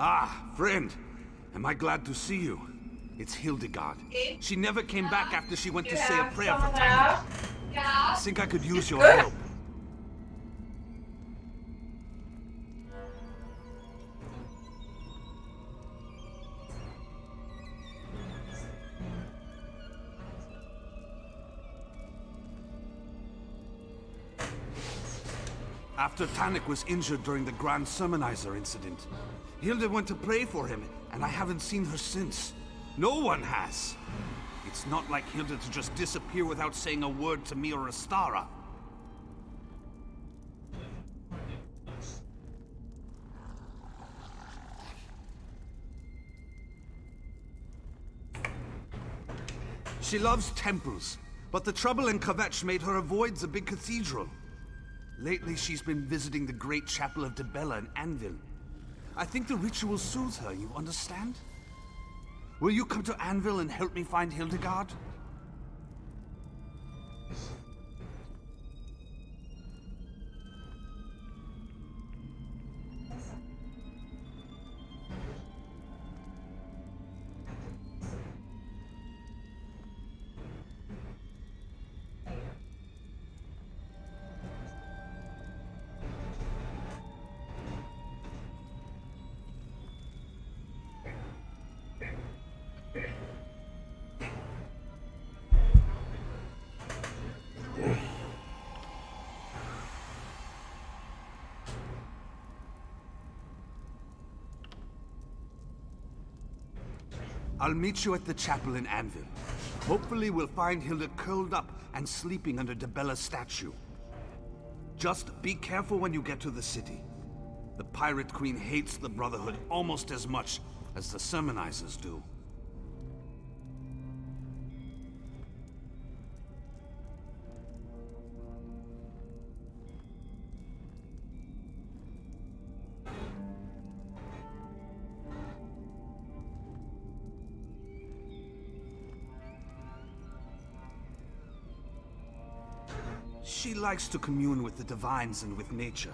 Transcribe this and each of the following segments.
Ah, friend. Am I glad to see you? It's Hildegard. She never came back after she went to say a prayer for Tanik. I think I could use your help. After Tanik was injured during the Grand Sermonizer incident, Hilda went to pray for him, and I haven't seen her since. No one has. It's not like Hilda to just disappear without saying a word to me or Astara. She loves temples, but the trouble in Kvetch made her avoid the big cathedral. Lately, she's been visiting the great chapel of Dibella in Anvil. I think the ritual soothes her, you understand? Will you come to Anvil and help me find Hildegard? I'll meet you at the chapel in Anvil. Hopefully we'll find Hilda curled up and sleeping under Dibella's statue. Just be careful when you get to the city. The Pirate Queen hates the Brotherhood almost as much as the Sermonizers do. She likes to commune with the divines and with nature.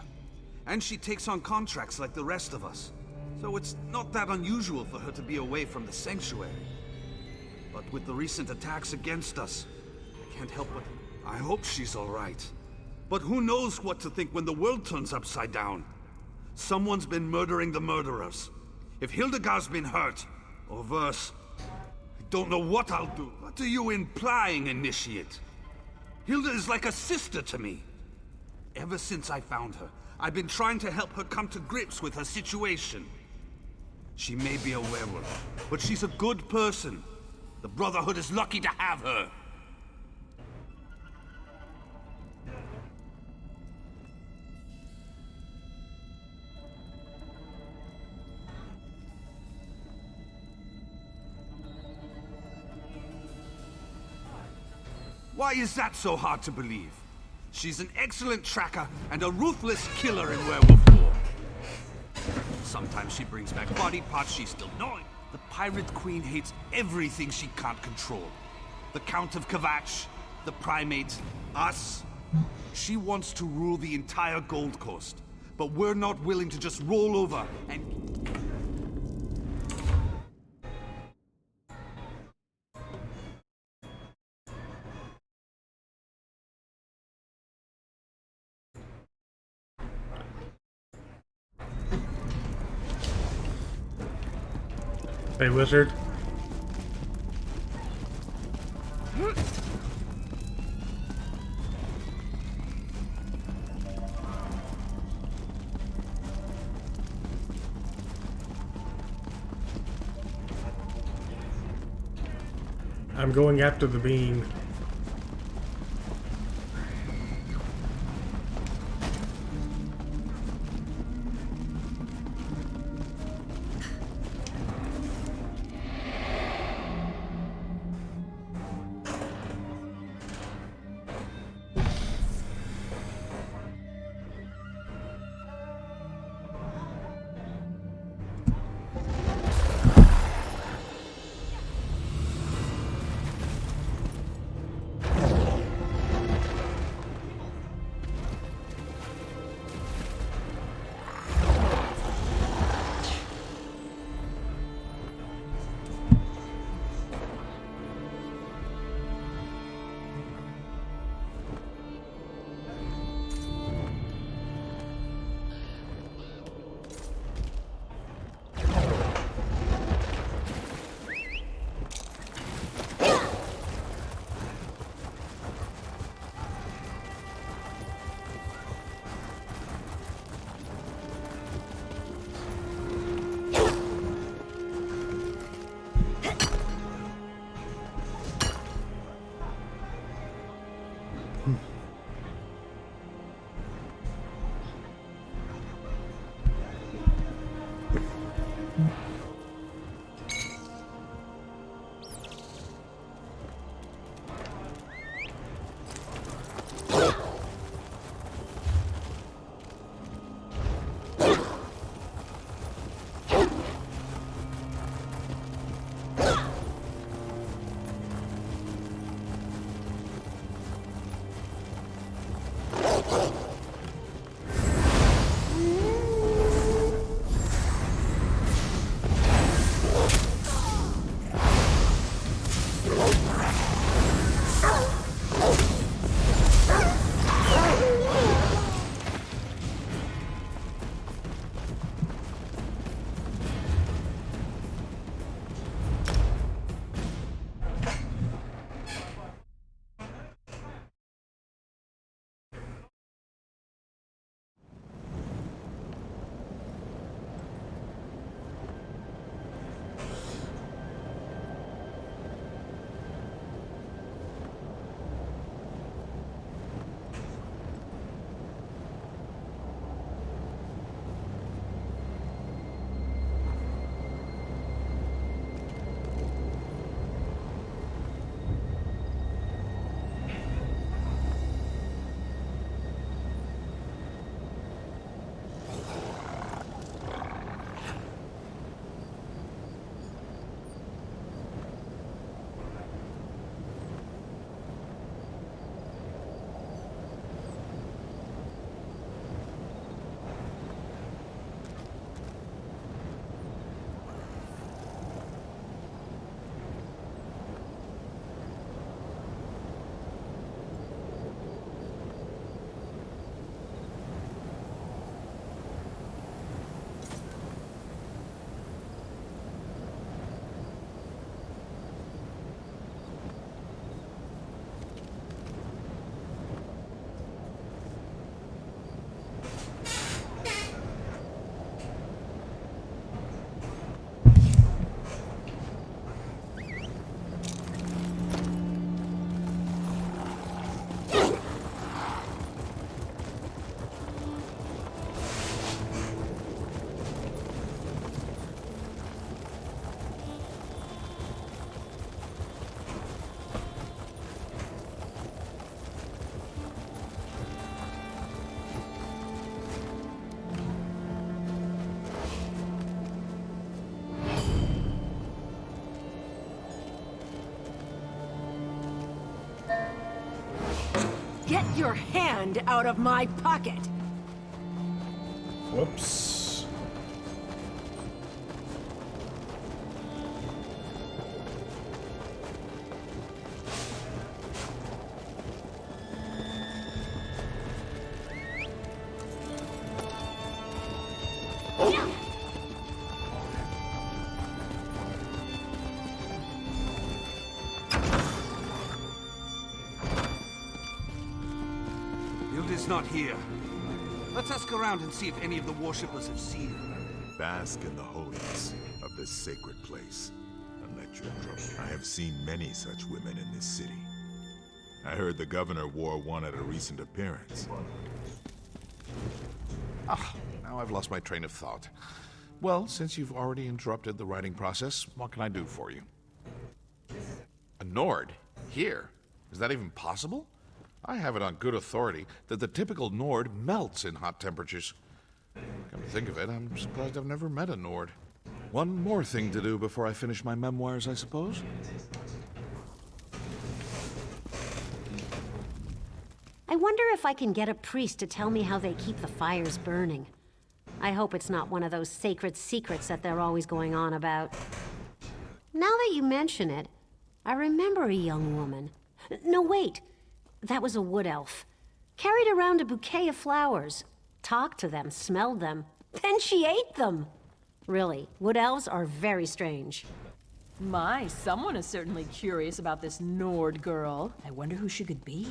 And she takes on contracts like the rest of us. So it's not that unusual for her to be away from the sanctuary. But with the recent attacks against us, I can't help but... I hope she's all right. But who knows what to think when the world turns upside down? Someone's been murdering the murderers. If Hildegard's been hurt, or worse, I don't know what I'll do. What are you implying, Initiate? Hilda is like a sister to me. Ever since I found her, I've been trying to help her come to grips with her situation. She may be a werewolf, but she's a good person. The Brotherhood is lucky to have her. Why is that so hard to believe? She's an excellent tracker and a ruthless killer in werewolf lore. Sometimes she brings back body parts she's still gnawing. The Pirate Queen hates everything she can't control. The Count of Kvetch, the Primates, us. She wants to rule the entire Gold Coast, but we're not willing to just roll over and... Hey, wizard. I'm going after the beam. Get your hand out of my pocket! Whoops. Hilda's not here. Let's ask around and see if any of the worshippers have seen her. Bask in the holiness of this sacred place, and let your trouble. I have seen many such women in this city. I heard the governor wore one at a recent appearance. Now I've lost my train of thought. Well, since you've already interrupted the writing process, what can I do for you? A Nord? Here? Is that even possible? I have it on good authority that the typical Nord melts in hot temperatures. Come to think of it, I'm surprised I've never met a Nord. One more thing to do before I finish my memoirs, I suppose? I wonder if I can get a priest to tell me how they keep the fires burning. I hope it's not one of those sacred secrets that they're always going on about. Now that you mention it, I remember a young woman. No, wait. That was a wood elf. Carried around a bouquet of flowers. Talked to them, smelled them. Then she ate them! Really, wood elves are very strange. My, someone is certainly curious about this Nord girl. I wonder who she could be.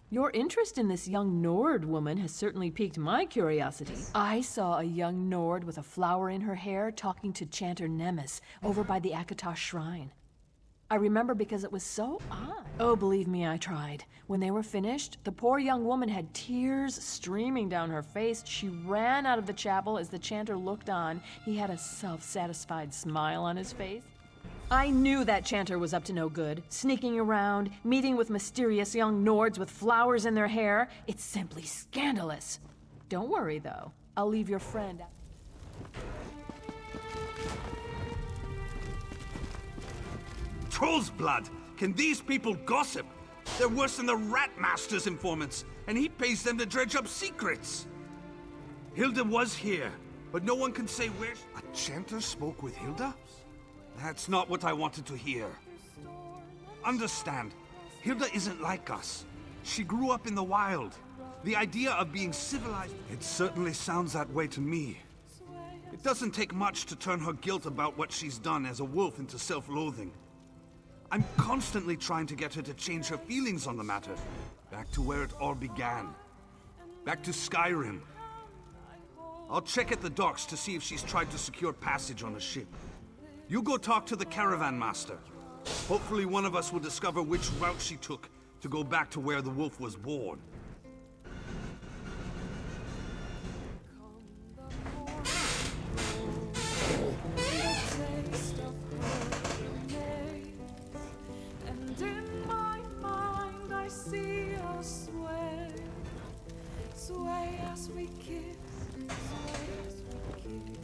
Your interest in this young Nord woman has certainly piqued my curiosity. I saw a young Nord with a flower in her hair talking to Chanter Nemes over by the Akatosh Shrine. I remember because it was so odd. Oh, believe me, I tried. When they were finished, the poor young woman had tears streaming down her face. She ran out of the chapel as the chanter looked on. He had a self-satisfied smile on his face. I knew that chanter was up to no good, sneaking around, meeting with mysterious young Nords with flowers in their hair. It's simply scandalous. Don't worry, though. I'll leave your friend out. Troll's blood! Can these people gossip? They're worse than the Rat Master's informants, and he pays them to dredge up secrets. Hilda was here, but no one can say where... A chanter spoke with Hilda? That's not what I wanted to hear. Understand, Hilda isn't like us. She grew up in the wild. The idea of being civilized... It certainly sounds that way to me. It doesn't take much to turn her guilt about what she's done as a wolf into self-loathing. I'm constantly trying to get her to change her feelings on the matter. Back to where it all began. Back to Skyrim. I'll check at the docks to see if she's tried to secure passage on a ship. You go talk to the caravan master. Hopefully one of us will discover which route she took to go back to where the wolf was born. And in my mind I see us sway as we kiss, sway as we kiss.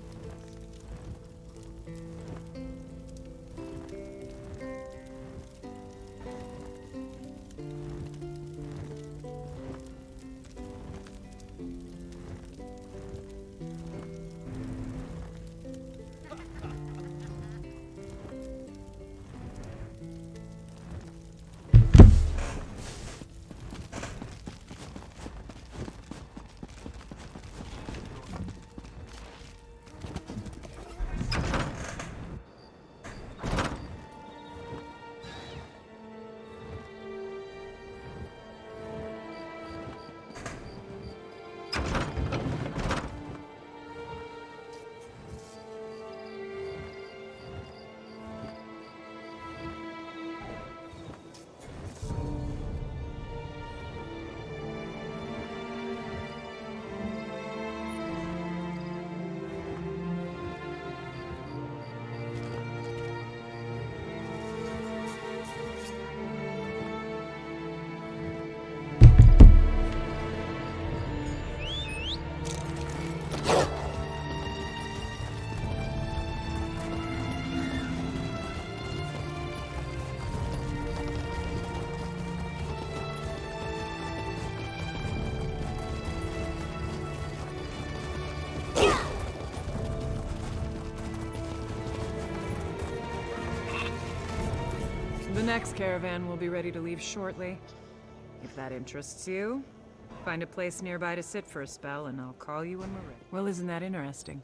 The next caravan will be ready to leave shortly. If that interests you, find a place nearby to sit for a spell, and I'll call you when we're ready. Well, isn't that interesting?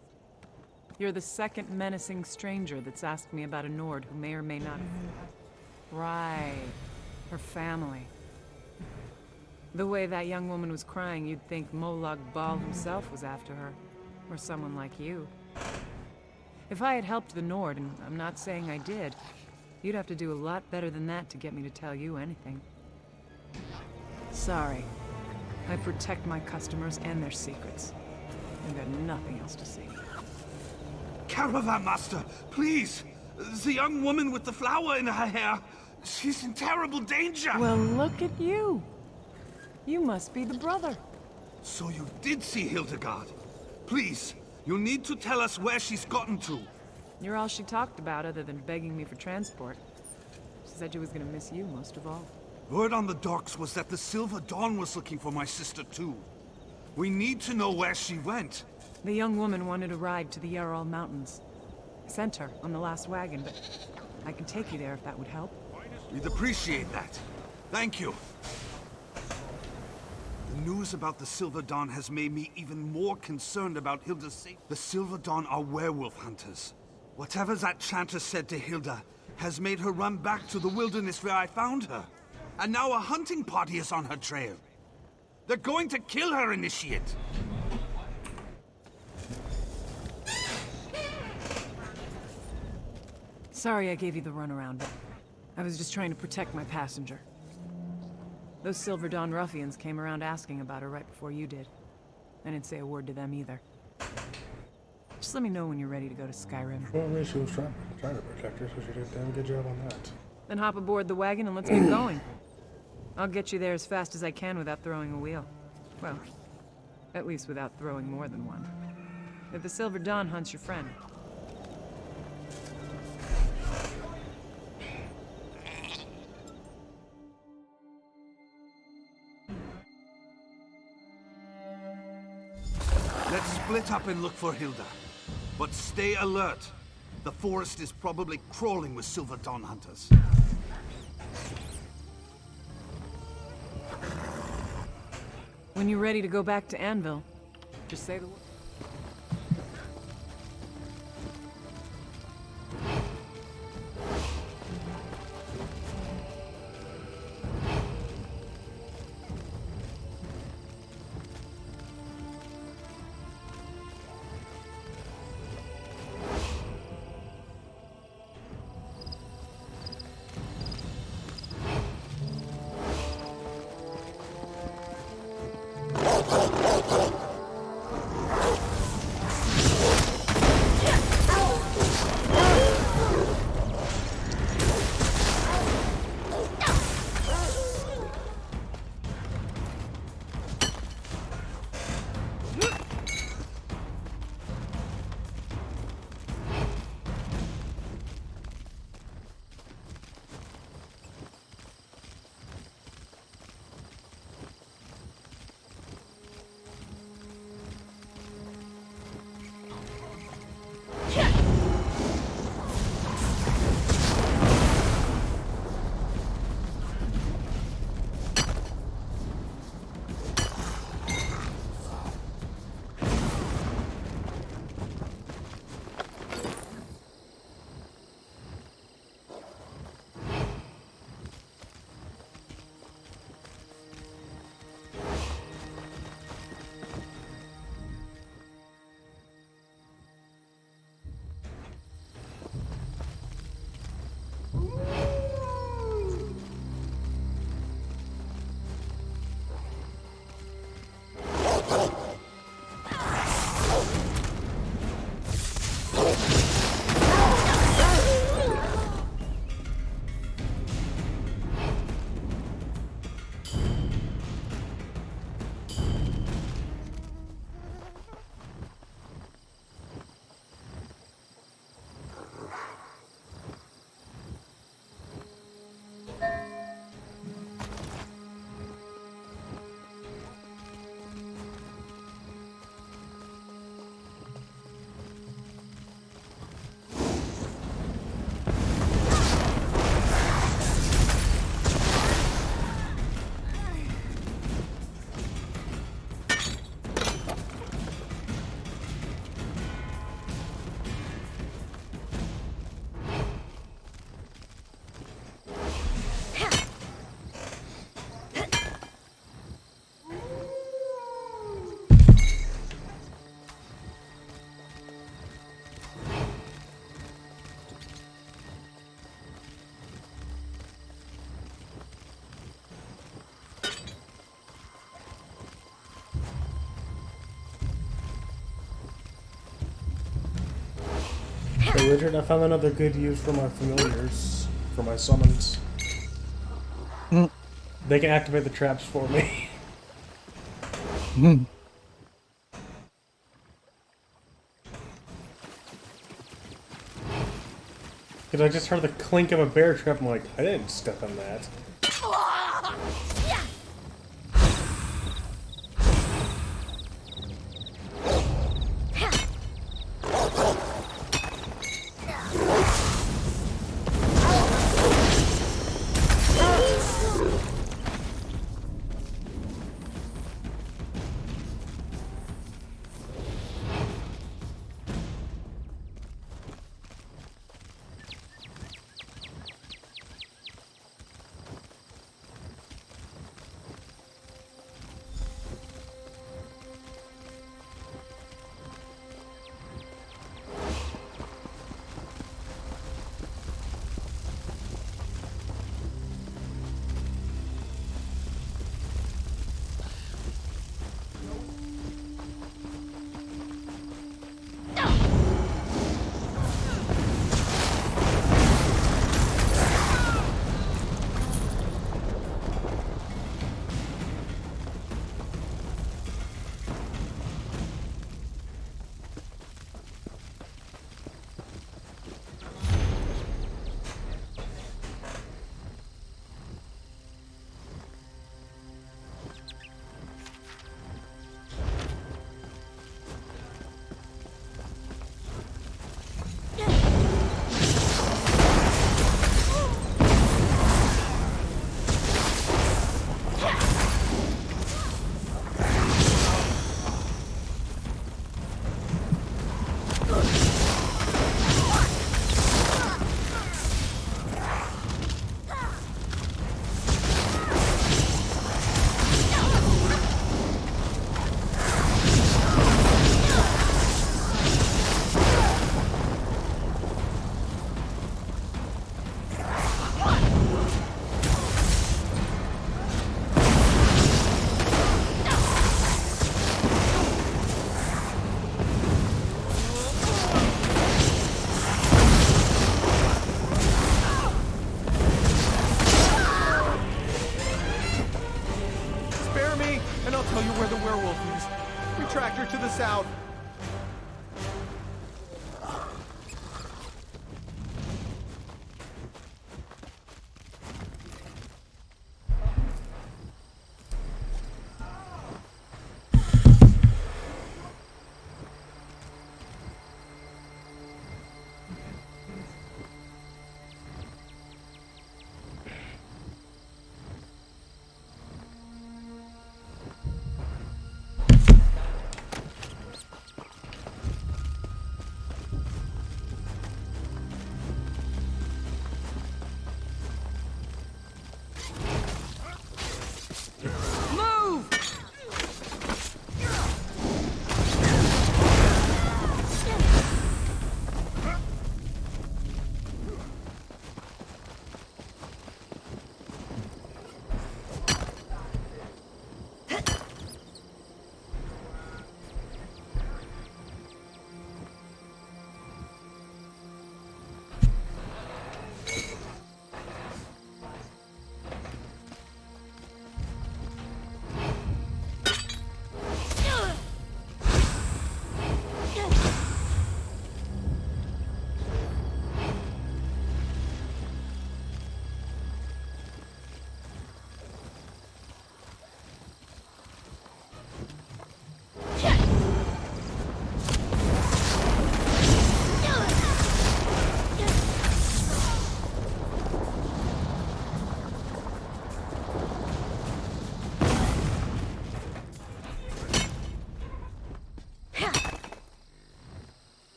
You're the second menacing stranger that's asked me about a Nord who may or may not have... Right. Her family. The way that young woman was crying, you'd think Molag Bal himself was after her. Or someone like you. If I had helped the Nord, and I'm not saying I did, you'd have to do a lot better than that to get me to tell you anything. Sorry. I protect my customers and their secrets. I've got nothing else to say. Caravan master, please! The young woman with the flower in her hair, she's in terrible danger! Well, look at you. You must be the brother. So you did see Hildegard. Please, you need to tell us where she's gotten to. You're all she talked about other than begging me for transport. She said she was gonna miss you most of all. Word on the docks was that the Silver Dawn was looking for my sister too. We need to know where she went. The young woman wanted a ride to the Yarral Mountains. I sent her on the last wagon, but I can take you there if that would help. We'd appreciate that. Thank you. The news about the Silver Dawn has made me even more concerned about Hilda's safety. The Silver Dawn are werewolf hunters. Whatever that chanter said to Hilda has made her run back to the wilderness where I found her. And now a hunting party is on her trail. They're going to kill her, Initiate. Sorry I gave you the runaround, but I was just trying to protect my passenger. Those Silver Dawn ruffians came around asking about her right before you did. I didn't say a word to them either. Just let me know when you're ready to go to Skyrim. Well, I mean, she was trying to protect her, so she did a damn good job on that. Then hop aboard the wagon and let's get going. I'll get you there as fast as I can without throwing a wheel. Well, at least without throwing more than one. If the Silver Dawn hunts your friend. Let's split up and look for Hilda. But stay alert. The forest is probably crawling with Silver Dawn hunters. When you're ready to go back to Anvil, just say the word. Hey Richard, I found another good use for my familiars, for my summons. They can activate the traps for me. Because I just heard the clink of a bear trap, I'm like, I didn't step on that. and I'll tell you where the werewolf is. Retractor to the south.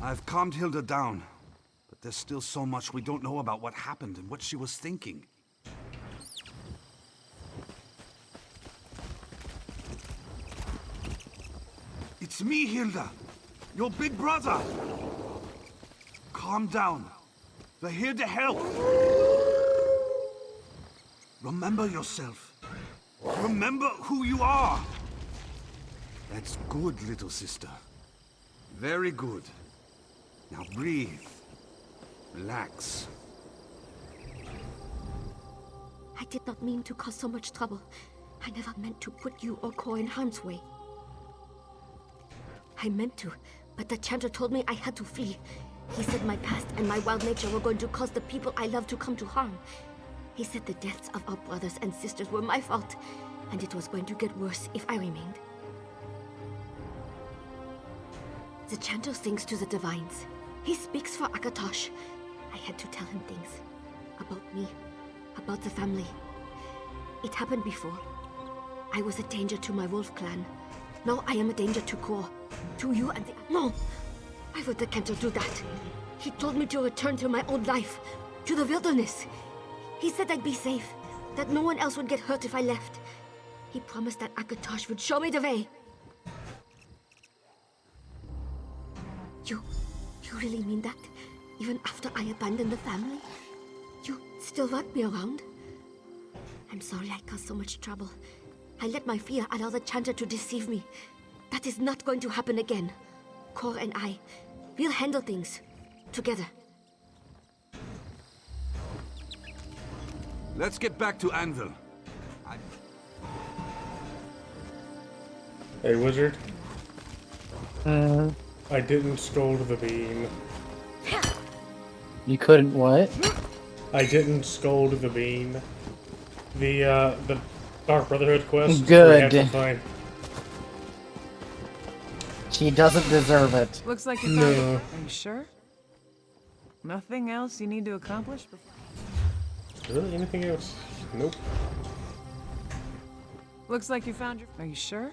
I've calmed Hilda down, but there's still so much we don't know about what happened and what she was thinking. It's me, Hilda. Your big brother. Calm down. We're here to help. Remember yourself. Remember who you are. That's good, little sister. Very good. Now breathe. Relax. I did not mean to cause so much trouble. I never meant to put you or Cor in harm's way. I meant to, but the Chanter told me I had to flee. He said my past and my wild nature were going to cause the people I love to come to harm. He said the deaths of our brothers and sisters were my fault, and it was going to get worse if I remained. The Chanter sings to the Divines. He speaks for Akatosh. I had to tell him things. About me. About the family. It happened before. I was a danger to my wolf clan. Now I am a danger to Cor. To you and the... No! Why would the Cantor do that? He told me to return to my old life. To the wilderness. He said I'd be safe. That no one else would get hurt if I left. He promised that Akatosh would show me the way. You really mean that? Even after I abandoned the family? You still want me around? I'm sorry I caused so much trouble. I let my fear allow the Chanter to deceive me. That is not going to happen again. Cor and I, we'll handle things. Together. Let's get back to Anvil. Hey, wizard. I didn't scold the beam. You couldn't what? I didn't scold the beam. The Dark Brotherhood quest. Good. We have to find. She doesn't deserve it. Looks like you found it. Are you sure? Nothing else you need to accomplish before? Really? Anything else? Nope. Looks like you found your... Are you sure?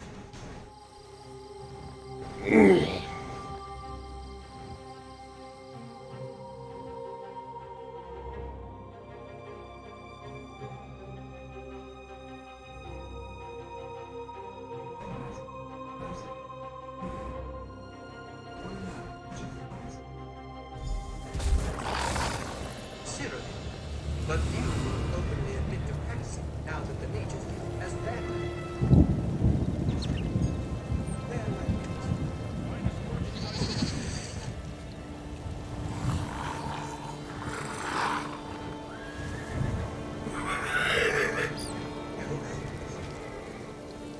But you openly admit to practicing now that the mages has banned it.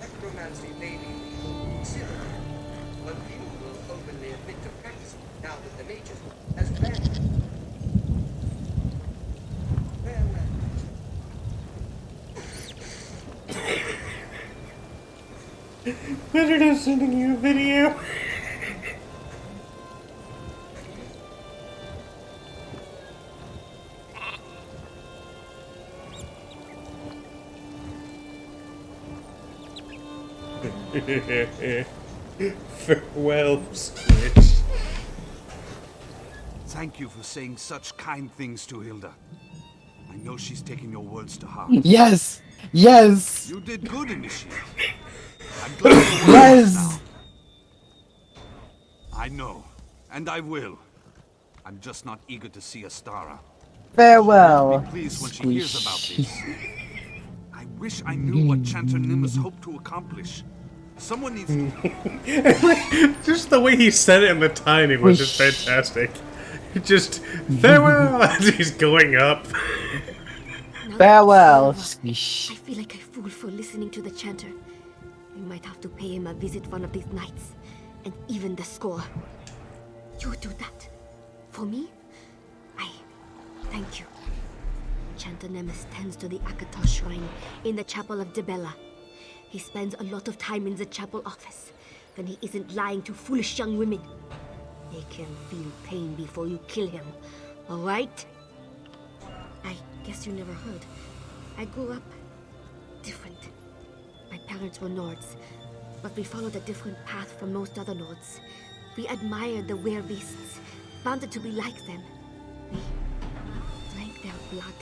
Necromancy may be considered, but you will openly admit to practicing now that the mages has banned it. Wizard is sending you a video. Farewell, Squitch. Thank you for saying such kind things to Hilda. I know she's taking your words to heart. Yes! Yes! You did good, Initiate. I'm glad you're Yes! now. I know, and I will. I'm just not eager to see Astara. Farewell. Be pleased when she hears about this. I wish I knew what Chanter Nimbus hoped to accomplish. Someone needs to... Just the way he said it and the timing was just fantastic. Just, farewell as he's going up. Farewell. I feel like a fool for listening to the Chanter. We might have to pay him a visit one of these nights, and even the score. You do that for me? I thank you. Chanter Nemes tends to the Akatosh shrine in the chapel of Dibella. He spends a lot of time in the chapel office when he isn't lying to foolish young women. Make him feel pain before you kill him, all right? I guess you never heard. I grew up different. My parents were Nords, but we followed a different path from most other Nords. We admired the werebeasts, wanted to be like them. We drank their blood.